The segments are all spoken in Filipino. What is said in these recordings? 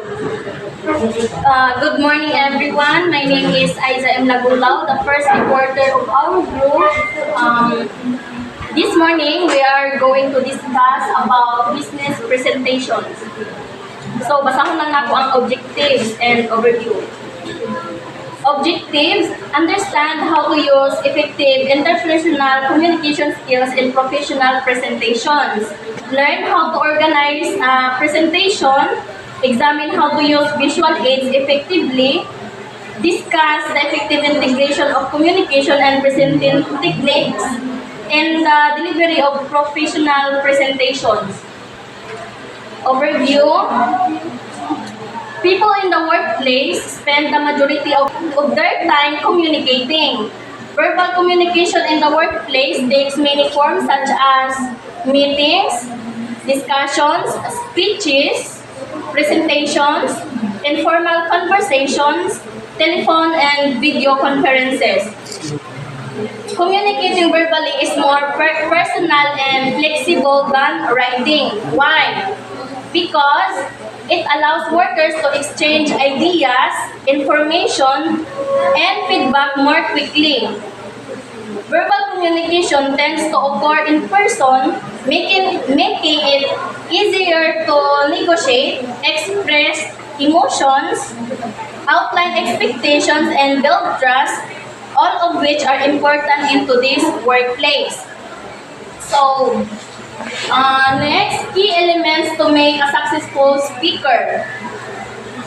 Good morning, everyone. My name is Aiza M. Lagulao, the first reporter of our group. This morning, we are going to discuss about business presentations. So, basahon lang nako ang objectives and overview. Objectives: understand how to use effective interpersonal communication skills in professional presentations. Learn how to organize a presentation. Examine how to use visual aids effectively. Discuss the effective integration of communication and presenting techniques in the delivery of professional presentations. Overview. People in the workplace spend the majority of their time communicating. Verbal communication in the workplace takes many forms such as meetings, discussions, speeches, presentations, informal conversations, telephone and video conferences. Communicating verbally is more personal and flexible than writing. Why? Because it allows workers to exchange ideas, information, and feedback more quickly. Verbal communication tends to occur in person, making it easier to negotiate, express emotions, outline expectations, and build trust, all of which are important in today's workplace. So, next, key elements to make a successful speaker.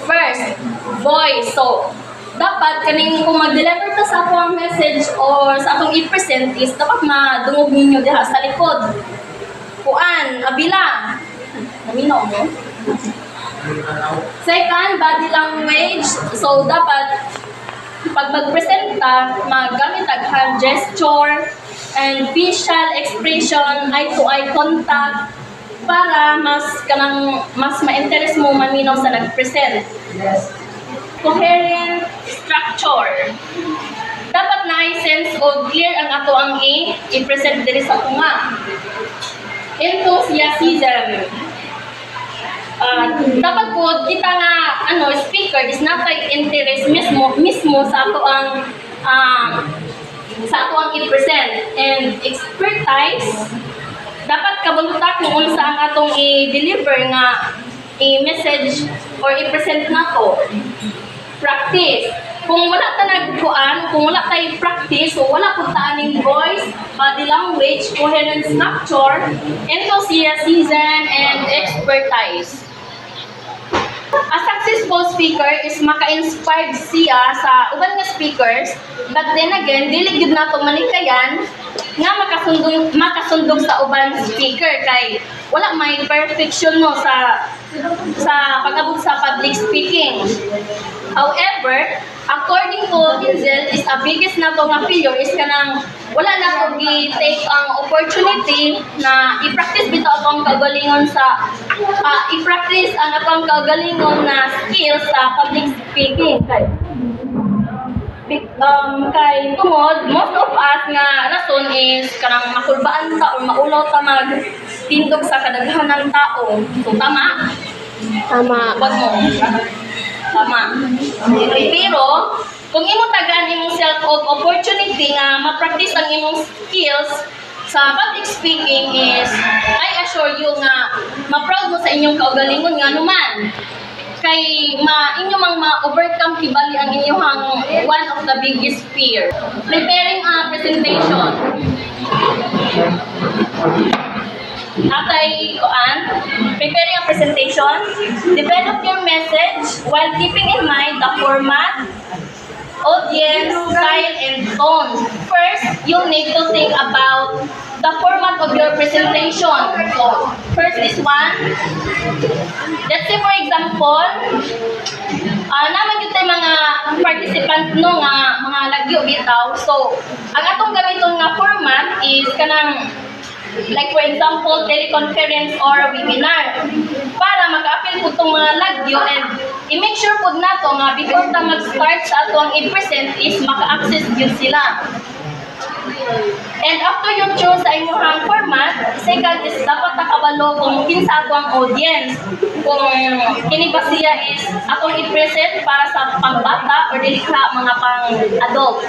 First, voice. So, dapat kaning kung mag-deliver ta sa akong message or sa akong i-present is dapat madungog ninyo diha sa likod. Kuan, abila. Namino mo. Second, body language. So, dapat pag mag-present ta, magamit ang hand gesture and facial expression, eye-to-eye contact para mas ma-interest mo maminaw sa nag-present. Yes. Coherent structure. Dapat na i-sense o clear ang ato ang i-present diri sa tunga. Enthusiasm. Dapat po kita nga speaker is interest mismo sa ato ang i-present. And expertise, dapat kabulutak kung unsa ang atong i-deliver nga i-message or i-present nato. Practice. Kung wala kung wala tayo practice, so wala po taaning voice, body language, coherent structure, enthusiasm, and expertise. A successful speaker is maka-inspired siya sa uban nga speakers, but then again, dili gyud nato manikayan nga makasundog sa uban speaker kay wala may perfection no sa pag-abot sa public speaking. However, according to Hinzel, is a biggest nato nga failure is kanang wala na to gi-take ang opportunity na i-practice bitaw atong kagalingon sa i-practice ang atong kagalingon na skills sa public speaking kay tungod most of us nga rason is kanang makulbaan ta or maulaw ta magtindog sa kadaghanan tao. So tama? Wag mo. Tama. Pero kung imo tagaan imong self og opportunity nga ma-practice ang imong skills sa public speaking is I assure you nga ma-proud mo sa inyong kaugalingon nga naman. Kay inyo mang ma-overcome kibali ang inyong one of the biggest fear. Preparing a presentation. Preparing a presentation, develop your message while keeping in mind the format, audience, style, and tone. First, you'll need to think about the format of your presentation. So, first is one. Let's say for example, naman yung tayo mga participants no nga mga lagyo bitaw. So, ang atong gamiton nga format is kanang like for example, teleconference or webinar. Para mag-appeal po itong mga lagyo and i-make sure po na to nga before ta mag-start sa atong i-present is maka-access yun sila. And after you choose sa imong format, second is dapat nakabalo kung kinsa ato ang audience. Kung kini ba siya is atong i-present para sa pangbata or dili ka mga pang-adult.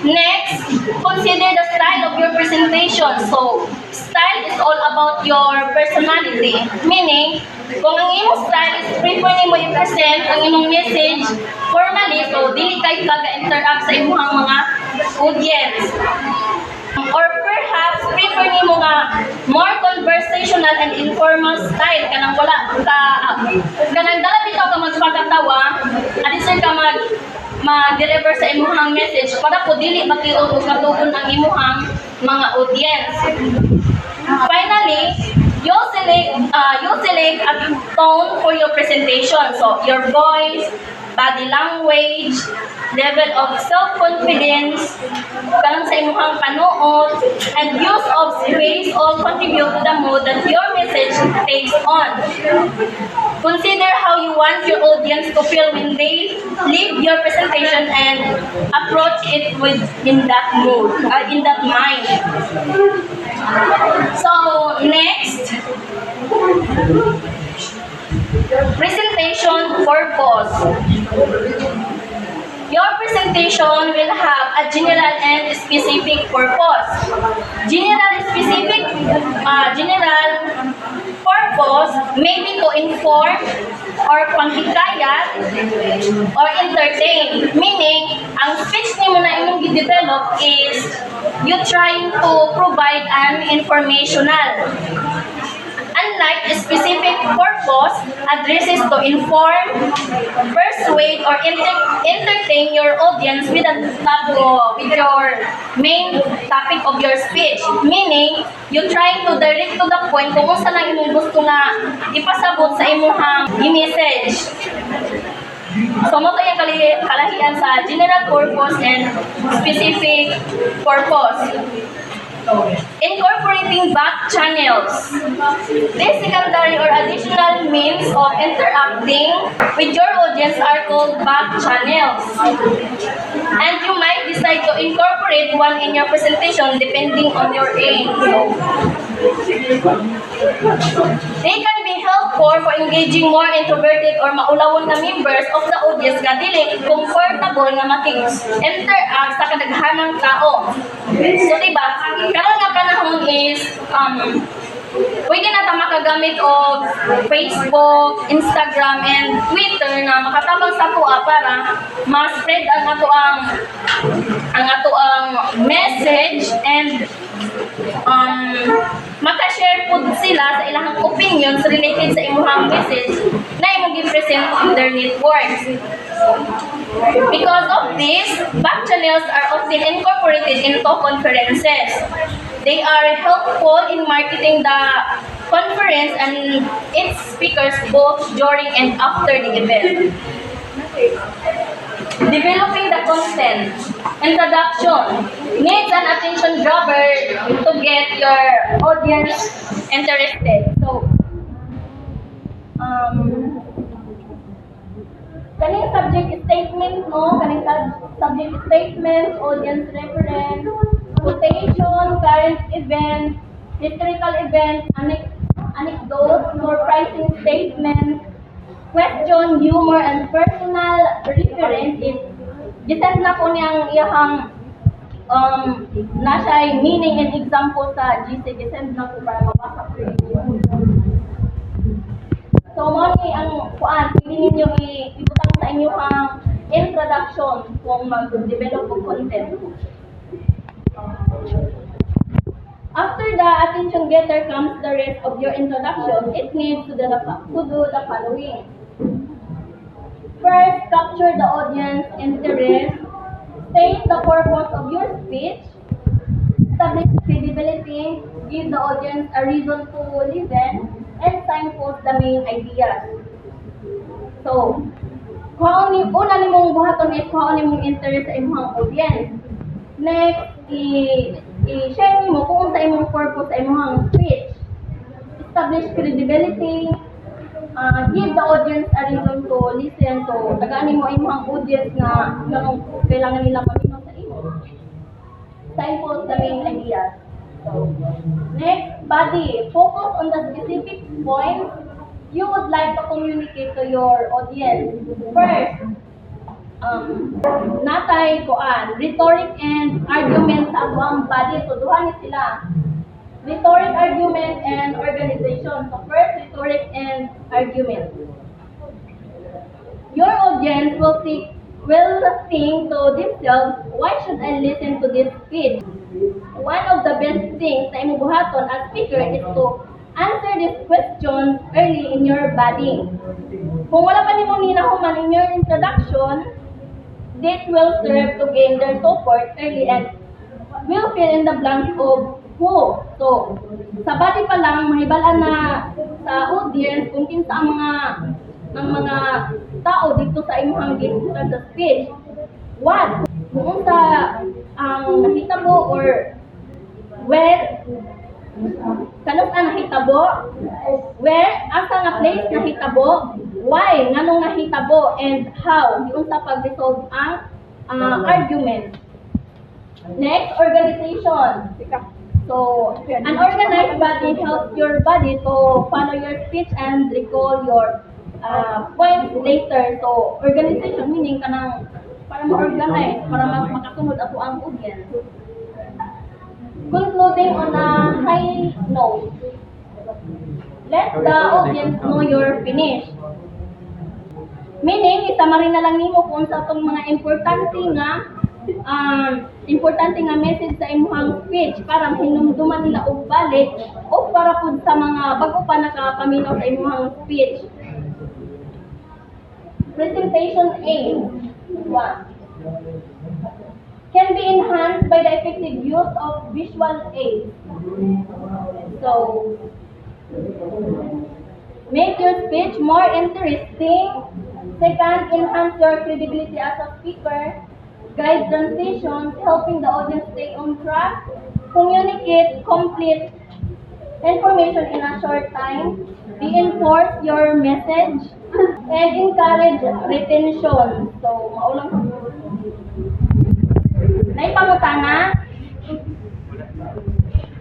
Next, consider the style of your presentation. So, style is all about your personality. Meaning, kung ang imong style is prefer nimo i-present ang imong message formally, so dili kay kaga-interact sa imong mga audience. Or perhaps prefer nimo nga more conversational and informal style kanang wala ka kanang dala bitaw ka magpagatawa, adisir ka mag-deliver sa imuhang message para po dili matiod og katugon ang imuhang mga audience. Finally, you select a tone for your presentation. So, your voice, body language, level of self-confidence, kanang sa imuhang panuot, and use of space all contribute to the mood that your message takes on. Consider how you want your audience to feel when they leave your presentation and approach it in that mood, in that mind. So, next, presentation purpose. Your presentation will have a general and specific purpose. General purpose may be to inform or panghikayat or entertain. Meaning, ang speech nimo na imong gi-develop is you trying to provide an informational. Unlike a specific purpose addresses to inform, persuade, or entertain your audience with your main topic of your speech. Meaning, you try to direct to the point kung saan ang imong gusto na ipasabot sa imong message. So, mo yung kalahian sa general purpose and specific purpose. Incorporating back channels. These secondary or additional means of interacting with your audience are called back channels. And you might decide to incorporate one in your presentation depending on your aim. They can be helpful for engaging more introverted or maulawon na members of the audience nga dili comfortable nga makik-interact sa kadaghanang tao. So, diba, karon nga panahon is pwede na ta makagamit og Facebook, Instagram, and Twitter na makatabang sa tuwa para ma-spread ang ato ang message and maka-share po sila sa ilang opinions related sa imuhang message na imong gi-present on their networks. Because of this, back channels are often incorporated into conferences. They are helpful in marketing the conference and its speakers both during and after the event. Developing the content. Introduction. Needs an attention grabber to get your audience interested. So, kaning subject statement, no? Kaning subject statement, audience reference, quotation, current event, historical event, anecdotes, surprising statement, question, humor, and personal reference is gisend na po niyang iyahang nasa meaning and example sa GC, gisend na po para mabasa po yun. So, mo ni ang kuan, pwede ninyo ibutang sa inyo ang introduction kung mag-develop ng content. After the attention getter comes the rest of your introduction, it needs to do the following. First, capture the audience interest, state the purpose of your speech, establish credibility, give the audience a reason to listen, and signpost the main ideas. So, una nimong buhaton is kung nimong interest sa imong audience. Next, i-share nimo kung sa imong purpose sa imong speech. Establish credibility, give the audience a reason to listen. So, tagaan nimo imong audience na kailangan nila maminaw sa imo. signpost the main ideas. So, next, body. Focus on the specific points you would like to communicate to your audience. First, natay koan, rhetoric and argument sa ang body. So, duha ni sila. Rhetoric, argument, and organization. So, first, rhetoric and argument. Your audience will think to themselves, why should I listen to this speech? One of the best things na imong buhaton as speaker is to answer these questions early in your body. Kung wala pa nimong ninahuman in your introduction, this will serve to gain their support early and will fill in the blanks of who. So, sa body pa lang, mahibalaan na sa audience kung kinsa ang mga tao dito sa imong gibutan sa speech. What? Kung sa ang nahitabo or where, kanus ang nahitabo, where, asa nga place nahitabo, why, nganong nahitabo, and how, yung sa pag-resolve ang argument. Next, organization. So, an organized body helps your body to follow your speech and recall your points later. So, organization meaning kanang para ma-organize, para mas makasunod ato ang audience. Concluding on a high note, let the audience know you're finished. Meaning, isamarin na lang nimo kung sa itong mga importante nga message sa imong speech para hinumduman nila og balik o para pud sa mga bago pa nakapaminaw sa imong speech. Presentation aid. 1. Can be enhanced by the effective use of visual aids. So, make your speech more interesting. Second, enhance your credibility as a speaker. Guide transitions, helping the audience stay on track. Communicate complete information in a short time. Reinforce your message. And encourage retention. So, maulang naipangutana?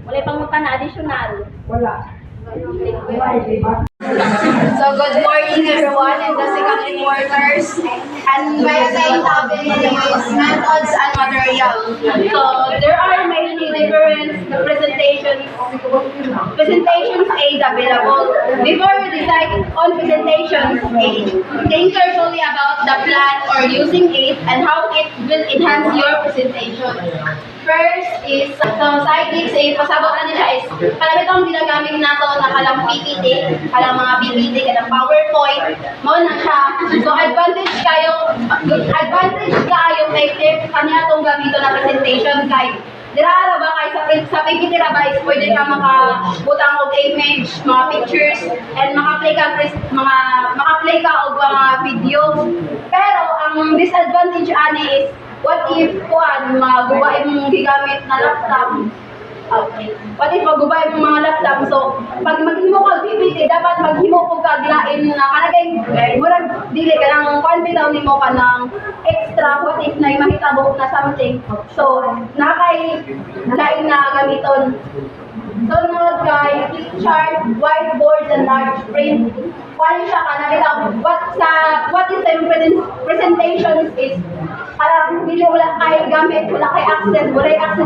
Wala pangutana additional? Wala. So, good morning everyone and the second reporters. And my assigned topic is methods and material. So, there are many different presentations aid available. Before we decide on presentations aid, think carefully about the plan or using it and how it will enhance your presentation. First is, so side gigs, pasabot na nila is, kalamit ang ginagamit nato na kalang PPT, kalang mga PPT, kalang PowerPoint, mo na siya. So advantage kayo may tip kanya itong gamito na presentation guide. Dira ba kay sa PPT ra ba is pwede ka makabutang og image, mga pictures, and maka-play ka og mga videos. Pero ang disadvantage ani is what if magubay mong gigamit na laptop? Okay. What if magubay mong mga laptop? So, pag maghimo ka PPT, dapat maghimo ko kaglain na kanagay murag dili ka nang confident nimo ka ng extra what if na mahitabo na something. So, nakay lain na gamiton. Sunod kay chart, whiteboard, and large print. Wala siya ka nakita what is the presentation is parang hindi wala kay gamit, wala kay access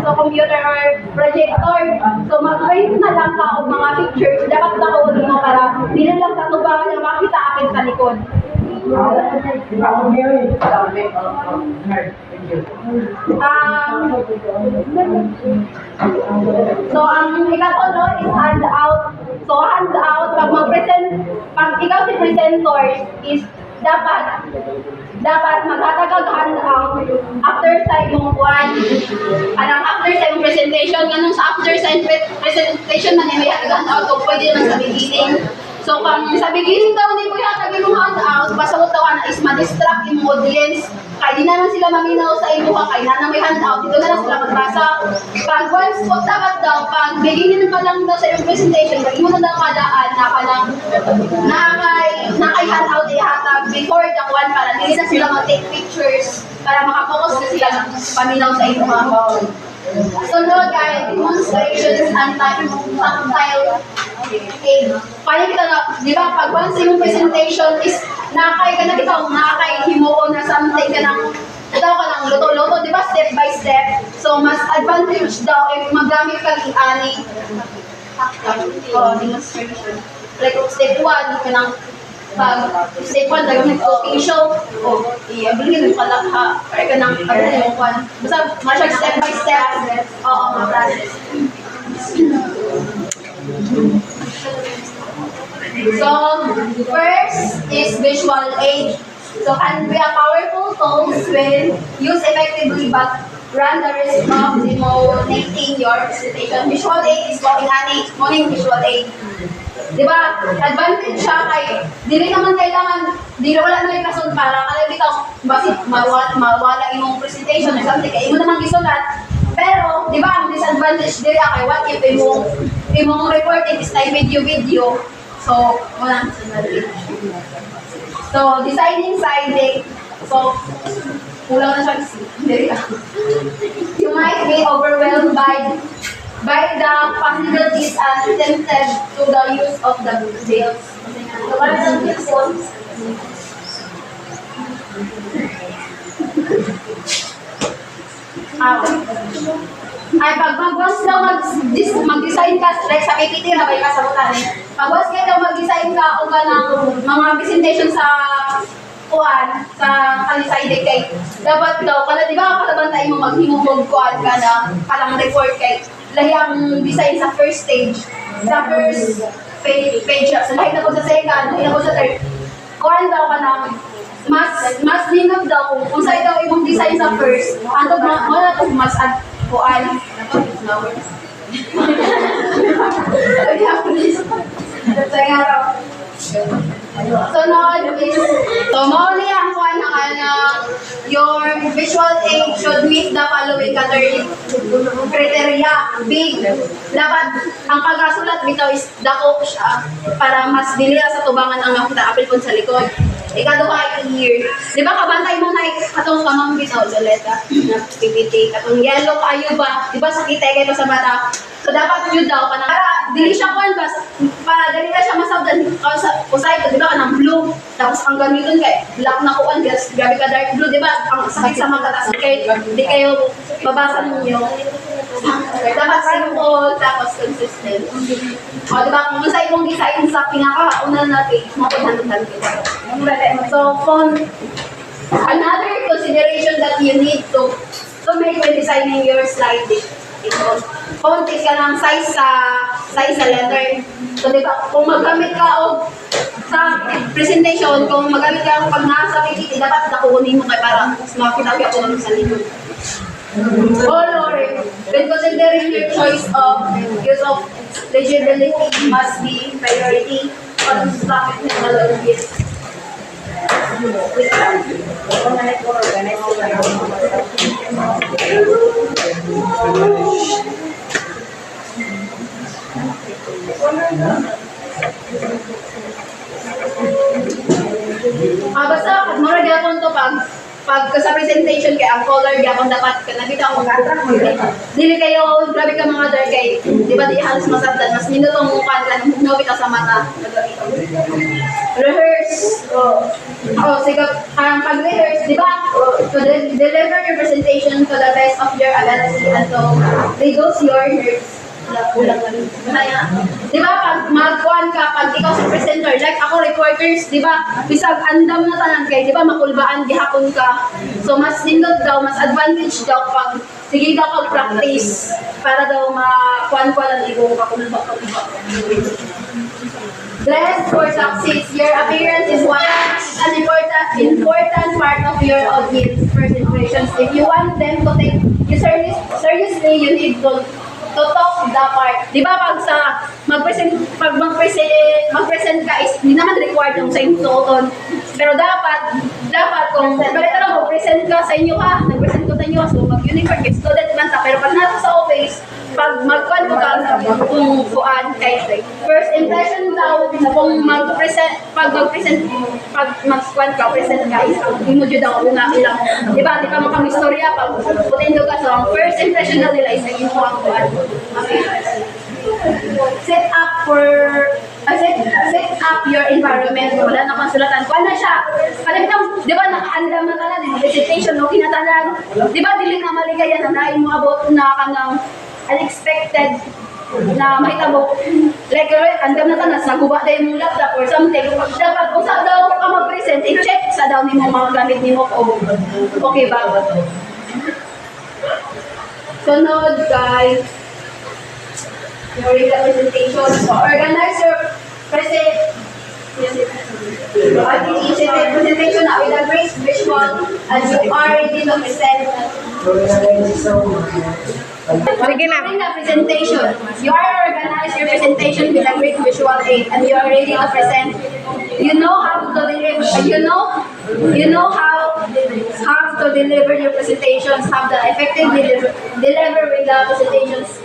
o computer or projector. So mag-print na lang ka og mga pictures, dapat nakauli mo para hindi lang sa tubangan na makita akin sa likod. So ang ikatlo is handout. So handout, pag ikaw si presenter is dapat maghatag handout after sa imong after sa imong presentation, ganun sa after sa presentation man may handout o pwede naman sa beginning. So kung sa beginning daw ni kuya tag imong handout, pasabot daw na is ma-distract imong audience. Kaya di naman sila maminaw sa imo kay na may handout, dito na lang sila magbasa. Pag once dapat daw, pag beginning pa lang daw sa imong presentation, pag imo na daw kadaan na palang nakay handout ihatag before the one para dili na sila mag-take pictures para makapokus na sila paminaw sa imo mga Sunod ay demonstrations and tactile aid. Paano kita na, di ba, pag once yung presentation is nakakay ka na bitaw, nakakay himuon na something ka ng ito ka ng luto-luto, di ba, step by step. So, mas advantage daw if magamit ka ng ani demonstration. Like, step 1, ka ng step 1, talagang cooking show. I-abilin mo pala ha. Kaya ka ng abilin mo kwan. Basta, masyag step by step. Oo, mga process. So, first is visual aid. So, can be a powerful tools when used effectively but run the risk of demonating your presentation. Visual aid is morning visual aid. Diba? Advantage siya kay, di naman kailangan, di na wala na yung rason para kaya bitaw, basit mawala yung presentation or something, kaya mo naman gisulat. Pero, di ba, ang disadvantage diri kay what if imong reporting is like video. So, wala disadvantage. So, designing siding. So, kulang na siya diri ka. You might be overwhelmed by the possibilities and tempted to the use of the details. So, what are the examples? Ay, pag mag-once daw mag-design ka, like sa PPT na ba yung kasabutan eh. Pag once ka daw mag-design ka o ka ng mga presentation sa kuan, sa kalisayde kay, dapat daw, kada di ba kalabantay mo maghimumog kuan ka na kalang report kay, lahi ang design sa first stage, sa first page siya. So, lahi na ko sa second, lahi na ko sa third. Kuan daw ka na, mas linod daw kung sa'yo daw imong design sa first, ano na ito mas kuan. Sunod is, so mauli ang kuan na kanya, your visual aid should meet the following criteria. Big. Dapat, ang pagkasulat bitaw is dako siya para mas dilira sa tubangan ang makita apil po sa likod. Ikado ka here. Di ba kabantay mo na katong kamang bitaw, Violeta, na PPT, katong yellow kayo ba? Di ba sakita kayo sa mata? So dapat yun daw, para dili siya kuan ba, para dili na siya masabdan, usay ko, di ba ka ng blue, tapos ang gamiton kay black na kuan, grabe ka dark blue, di ba? Ang sakit sa mga katas, di kayo babasa ninyo. Dapat simple, tapos consistent. O, di ba, kung usay mong design sa pinaka-una natin, mapunhan-punhan kita. So, another consideration that you need to make when designing your slide ito. Font is ka ng size sa letter. So, di ba, kung magamit ka o sa presentation, kung magamit ka pag nasa PPT, dapat nakukunin mo kay para makita ko sa likod. Color, when considering your choice of use of legibility must be priority on traffic technologies. Basta, mura gyapon to pag sa presentation kay ang color gyapon dapat nakita ko mag-attract mo. Dili kayo grabe ka mga dark kay di ba di halos masabtan mas minutong mukha nila no bitaw sa mata. Rehearse. Sige, pag-rehearse, di ba? To deliver your presentation to the best of your ability and to reduce your nerves. Di ba, pag magkuhan ka, pag ikaw sa presenter, like ako, reporters, di ba, bisag andam na tanan kay, di ba, makulbaan, gihapon ka. So, mas nindot daw, mas advantage daw pag, sige daw pag-practice, para daw makuhan-kuhan ang igong kakulba. Dress for success. Your appearance is an important part of your audience first impressions. If you want them to take you seriously, you need to talk the part. Di ba pag mag-present ka is hindi naman required yung sa insuoton. Pero dapat kung balita lang mag-present ka sa inyo nag-present ko sa inyo, so pag uniform, student man ta. Pero pag nato sa office, pag magkuhan ko kung kuan kay first impression daw kung pag magkuhan ka present ka imo jud daw una ilang di ba kami istorya pag putendo ka so ang first impression na nila is imo ang kuan set up your environment. Wala na kang sulatan. Kuha na siya. Parang di ba, nakaandam na tanan, presentation, no, kinatanan. Di ba, dili na maligaya na nain mo about na ka ng unexpected na mahitabo. Like, andam na tanan, naguba na yung laptop or something. Dapat, kung saan daw ka mag-present, i-check sa daw ni mo mga gamit ni mo ko. Okay ba? Sunod, guys. Your presentation. So, organize your presentation with a great visual as you are ready to present. Sige na. During the presentation, you are organize your presentation with a great visual aid and you are ready to present. You know how to deliver. You know how to deliver your presentations. Have the effective delivery the presentations.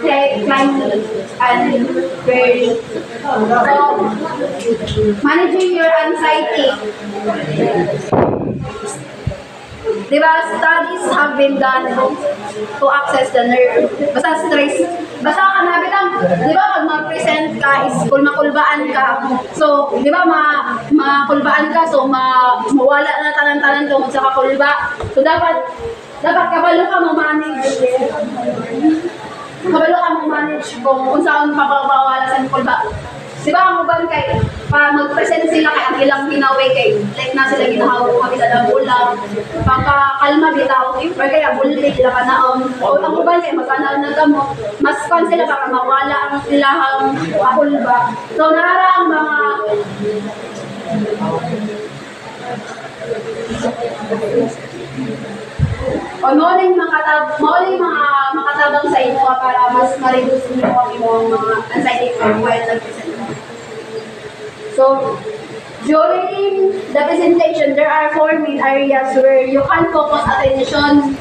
Climb and very managing your anxiety. Diba, studies have been done to access the nerve. Basta stress. Basta ka na bilang, di ba, pag mag-present ka is kung makulbaan ka. So, di ba, makulbaan ka, so mawala na tanan-tanan tungkol sa kakulba. So, dapat kabalo ka ma-manage. Kabalo ka mag-manage kung saan mapapawala sa kulba. Diba ang uban kay, mag-present sila kay ang ilang ginawi kay, like na sila ginahaw ko kami sa ulam, pagkakalma bitaw, or kaya bulti sila kanaon. O ang uban kay magkanaon na gamot, mas kwan sila para mawala ang silahang kulba. So narara ang mga o mauling mga makatabang sa inyo para mas ma-reduce niyo ang inyong mga anxiety or while nag-present. So, during the presentation, there are 4 main areas where you can focus attention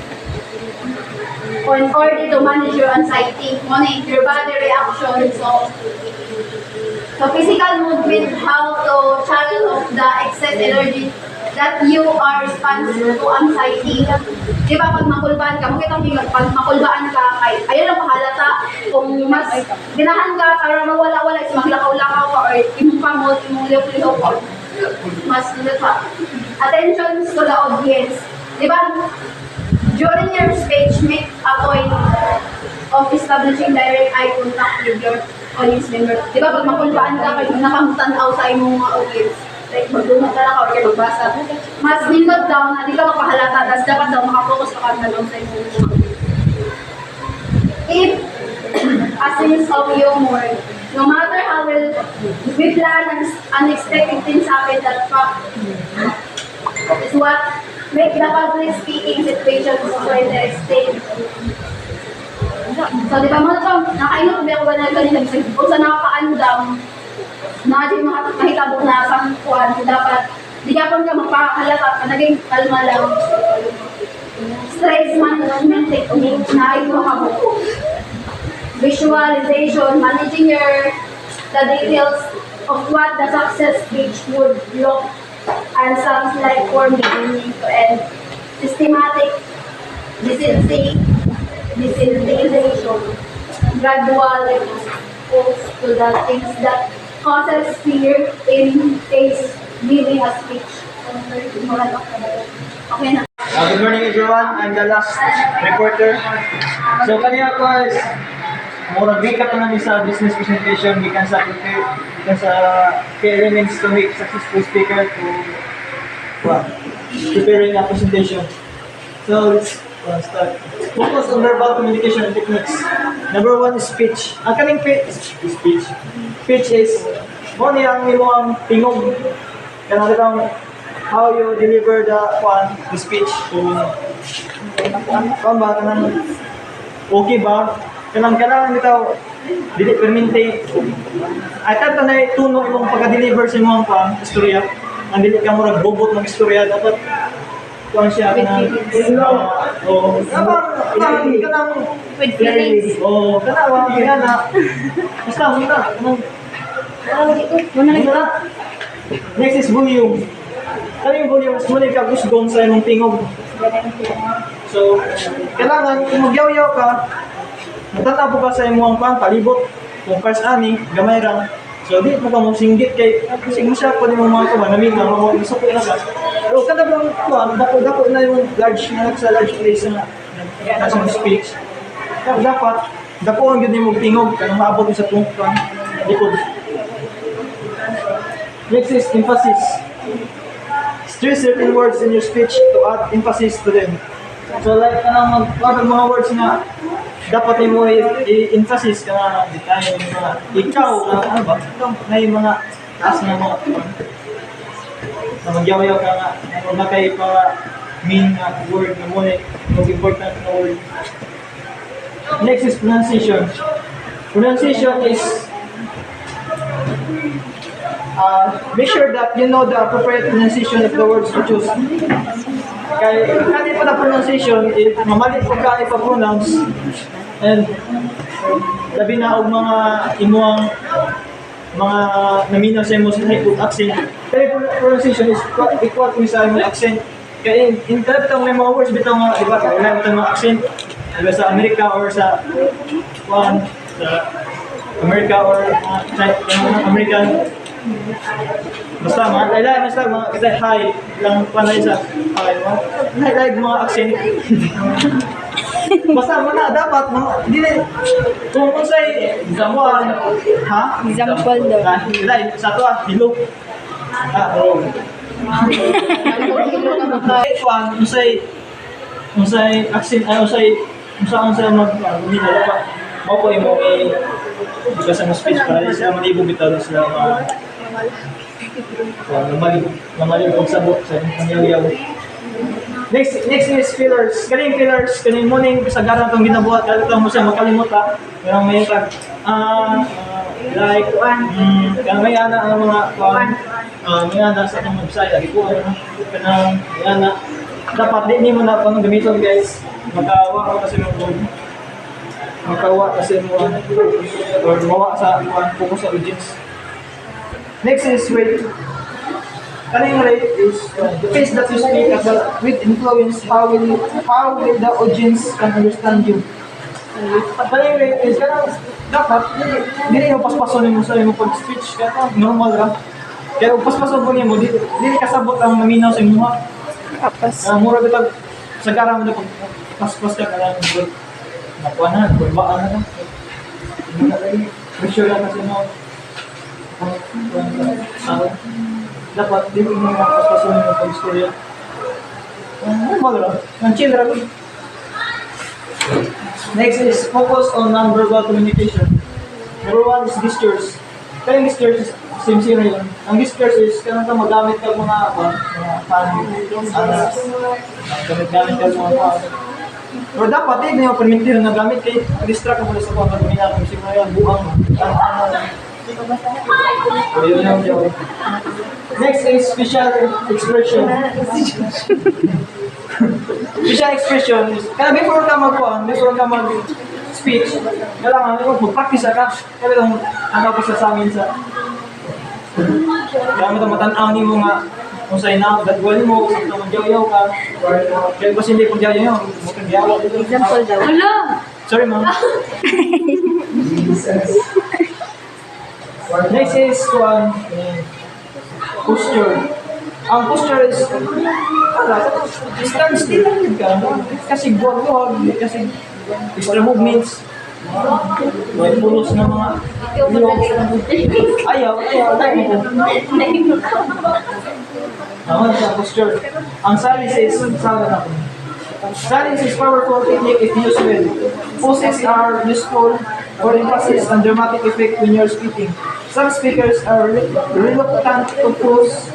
on order to manage your anxiety, monitor your body reaction. So physical movement, how to channel off the excess energy that you are responsible to anxiety. Di ba pag makulbaan ka, makita mo yung pag makulbaan ka, ayun ang pahalata. Kung mas ginahan ka para mawala-wala, is maglakaw-lakaw ka or imong kamot, imong liok-liok ka, mas pa. Attention to the audience. Di ba? During your speech, make a point of establishing direct eye contact with your audience member. Di ba pag makulbaan ka, kayo nakamutanaw sa imong mga audience. Like, magdunod ka lang ka or kayo magbasa. Mas nindot daw na di ka mapahalata, tapos dapat daw makapokus ka na daw sa imong mga audience. If a sense of humor, no matter how well we plan and unexpected things happen, that fact is what make the public speaking situations so interesting. So, di ba mo ito, nakainom ko ba na ganito, kung sa nakakaandam, na di makahitabo na sa kuwan, dapat, di ka pong ka magpakalata, naging kalma lang. Stress management technique na ito makabuko. Visualization, managing the details of what the success speech would look and sounds like from beginning to end. Systematic desensitization, gradual exposure to the things that causes fear in case giving a speech. Okay na. Good morning everyone, I'm the last reporter. So kanina ko is mura recap na namin sa business presentation gikan sa key elements to make successful speaker to preparing a presentation. So let's start. Focus on verbal communication techniques. Number 1 is speech. Ang kaning speech. Speech is mo niyang imong tingog kanang how you deliver the speech. Ba kanang okay ba? Kanang bitaw dili permente. Ay tanto na tuno imong pagka-deliver sa imong istorya. Ang dili ka murag bobot ng istorya dapat kuan siya kanang o kanang With feelings. o kanang na basta muna muna next is volume. Kaning volume is muna ka gusgon sa imong tingog. So kailangan kung magyaw-yaw ka natatapo ka sa imong palibot kung first ani gamay ra. So di mo ka mo singgit kay kasi mo siya po ni mga kumanamig na mo gusto ko na ka. Pero kada bang kuan dako na yung large na sa large place na sa speech. Kaya dapat dako ang gyud nimo tingog kanang maabot sa tungkan likod. Next is emphasis. Stress certain words in your speech to add emphasis to them. So like kanang mga words na dapat mo i-emphasis ka na tayo mga ikaw ano ba na yung mga taas na mga na magyaw-yaw ka nga ano na kayo pa mean na word na mo most important na word. Next is pronunciation. Pronunciation is make sure that you know the appropriate pronunciation of the words you choose. Kaya kanina pa na pronunciation, mamalit ko ka ipa-pronounce and labi na og mga imuang mga naminaw sa imo sa high accent. Kaya pronunciation is equal to sa imong accent. Kaya in terms may mga words bitaw nga iba ka wala bitaw mga accent diba sa Amerika or sa Amerika or American basta mga laylay basta mga kasi high lang panay sa laylay mga accent basta mga dapat mga dili kung unsay gamuan ha Example daw. laylay sa to hilok bro unsay accent ay unsay mag nila pa mo ko imo diba sa speech para sa malibog bitaw sila mamalib kong sabot sa pangyaw-yaw. Next is fillers. Kaning morning kasagaran itong ginabuhat. Kalito mo siya makalimot ha. Pero may like, may ana ang mga may ana sa itong website. Lagi po, may ana. Dapat di mo na pang gamiton guys. Makawa ka kasi mo or mawa sa focus sa audience. Next is rate. Kaning rate is the pace that you speak with influence how will the audience can understand you. Kaning rate is dapat dili mo paspason mo sa imong pag-speech kaya normal ra. Kaya paspason mo nimo dili kasabot ang maminaw sa imong. Tapos Mura bitag sa garam mo paspas ka kaya nakuha na, kurbaan na lang. Pressure lang kasi mo. Dapat, di mo mga paspasun yung pag-istorya. Normal lang. Ang chill lang. Next is focus on non-verbal communication. Number 1 is gestures. Kaya yung gestures is same-same yun. Ang gestures is kaya ka magamit ka mga fan, alas. Gamit ka mga pero dapat hindi mo permitir na gamit kay distract mo sa mga gamitin kung sino yan buang next is special expression. Special expression is kaya before ka mag-speech kailangan mag-practice ka kaya itong ko sa amin sa kaya mo itong matanaw ni mo nga kung sa'yo na, dadwal mo, kung magyaw-yaw ka, kaya kasi hindi kung yaw-yaw, magyaw-yaw. example daw. Sorry, ma'am. Next is posture. Ang posture is, stand still lang ka. Kasi buwag-buwag, kasi extra movements. May pulos na mga ayaw, sa posture. Ang silence is powerful technique if used well. Poses are useful for emphasis and dramatic effect when you're speaking. Some speakers are reluctant to pause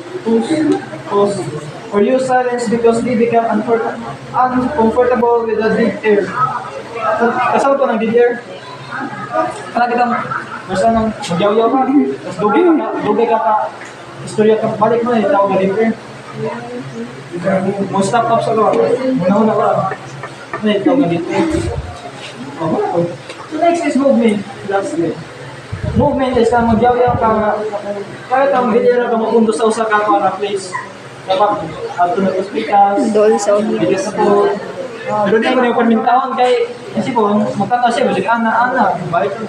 or use silence because they become uncomfortable with the dead air. Kasama po ng dead air. Kaya kita, basta nang magyaw-yaw ka, tapos dugay ka pa, istorya ka, balik mo tawag na dead air. Mo stop up sa loob. Muna-una ka. Ano ikaw nga dito? Oh. So next is movement. Lastly. Movement is ang magyaw-yaw ka nga. Kahit ang bilira ka mapundo sa usa ka para place. Dapat ato na hospital. Dol sa ulo. Bigas po. Pero di ko na yung permintahon kay kasi po, magkanta siya, masig ana-ana. Balik ko.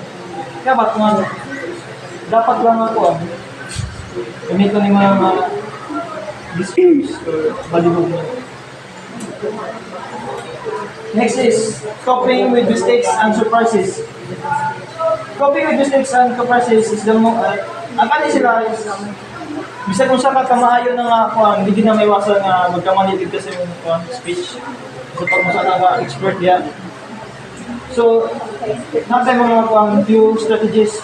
Dapat nga, dapat lang ako gamit ko ng mga disputes or balibog niya. Next is coping with mistakes and surprises. Coping with mistakes and surprises is the ang kani sila is bisa kung sa kamaayo na nga hindi na may iwasan nga magkamali kasi yung speech. So pag masana ka expert diya. So, natin mga few strategies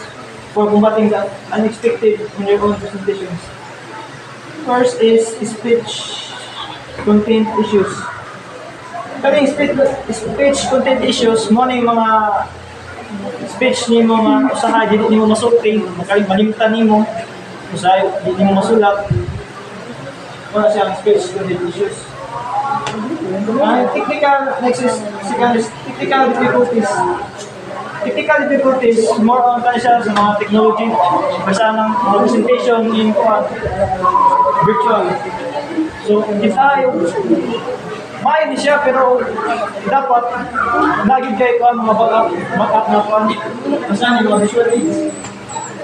for combating the unexpected in your own presentations. First is speech content issues. Kaming speech content issues, mo na yung mga speech ni mo mga usaha, hindi mo masulti, malimtan ni mo, usaha, hindi mo masulat. Wala siyang speech content issues. Next is technical difficulties. Technical difficulties, more on tayo siya sa mga technology, basta ng mga presentation in virtual. So, hindi tayo, maayos siya, pero dapat lagi kayo mga backup na basta ng mga visual aids.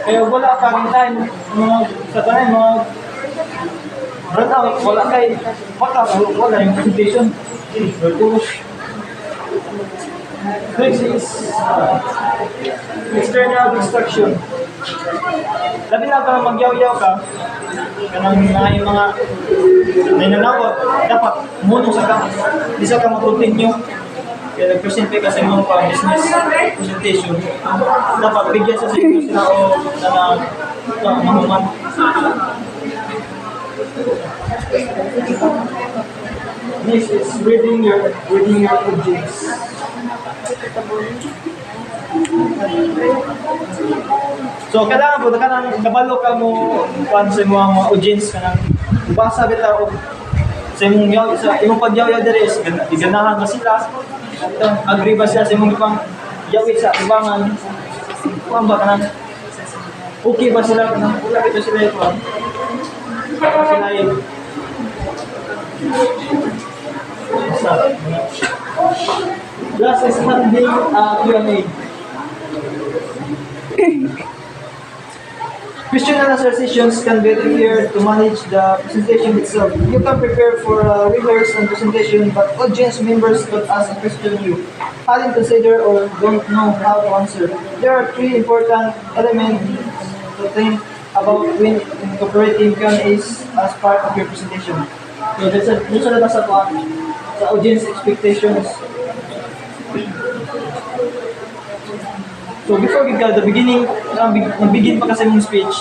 Kaya wala ka rin tayo, mga satanin, mga run out, wala kayo backup, wala yung presentation. Next is external distraction. Labi na ka magyaw-yaw ka, kanang yung mga may nanawag, dapat munong sa ka, di sa ka mag-continue. Kaya nag-present ka sa mga business presentation, dapat bigyan sa sila sila o na mahuman. Next is reading your objects. So kailangan po kanang kabalo ka mo kuan sa mga audience kanang basa bitaw sa imong yaw sa imong pagyaw-yaw diri is ganahan ba sila? Agree ba sila sa imong pang yawit sa ibangan? Kuan ba kanang okay ba sila kanang wala bitaw sila ito? Sila yun. Last is handling Q&A. Question and answer sessions can be prepared to manage the presentation itself. You can prepare for a rehearse and presentation, but audience members could ask a question you hadn't considered or don't know how to answer. There are three important elements to think about when incorporating Q&As as part of your presentation. So dito na sa audience expectations. So before the beginning, mag-begin pa kasi mong speech,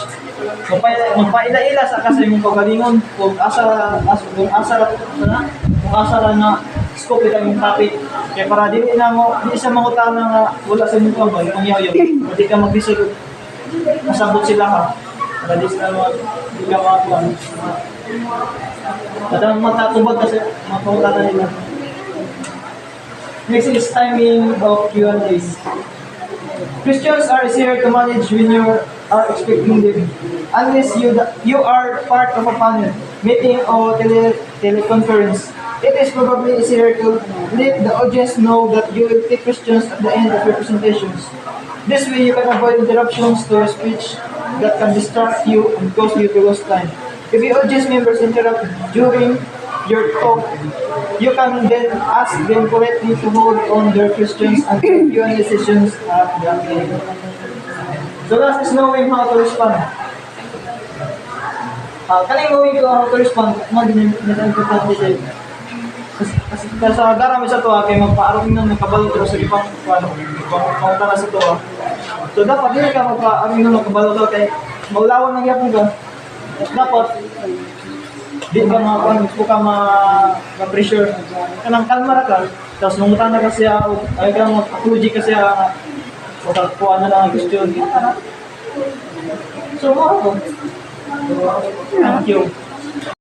magpaila-ila sa kasi mong kagalingon kung asa na scope ito yung topic. Kaya para di isa mangutan na wala sa mong kambay, kung yaw-yaw, hindi ka mag-decide, masabot sila ha. Para di sila hindi ka makakuha. At ang matatubag kasi mapunta na nila. Next is timing of Q&As. Questions are easier to manage when you are expecting them. Unless you are part of a panel, meeting or teleconference, it is probably easier to let the audience know that you will take questions at the end of your presentations. This way you can avoid interruptions to your speech that can distract you and cause you to lose time. If your audience members interrupt during your talk, you can then ask them politely to hold on their questions until Q&A sessions at the end. So last is knowing how to respond. Kaling knowing how to respond, importante siya. Kasi sa darami sa tuwa, kaya magpa-arong nang nakabalot pero sa ibang pangutara sa tuwa. So dapat hindi ka magpa-arong nang nakabalot kaya maulawan ng yapon ka. Dapat di ka ma-pressure. Kanang kalma ka, tapos nungutan na kasi ay ka mag-apology kasi magkakuha na lang ang question. So, thank you.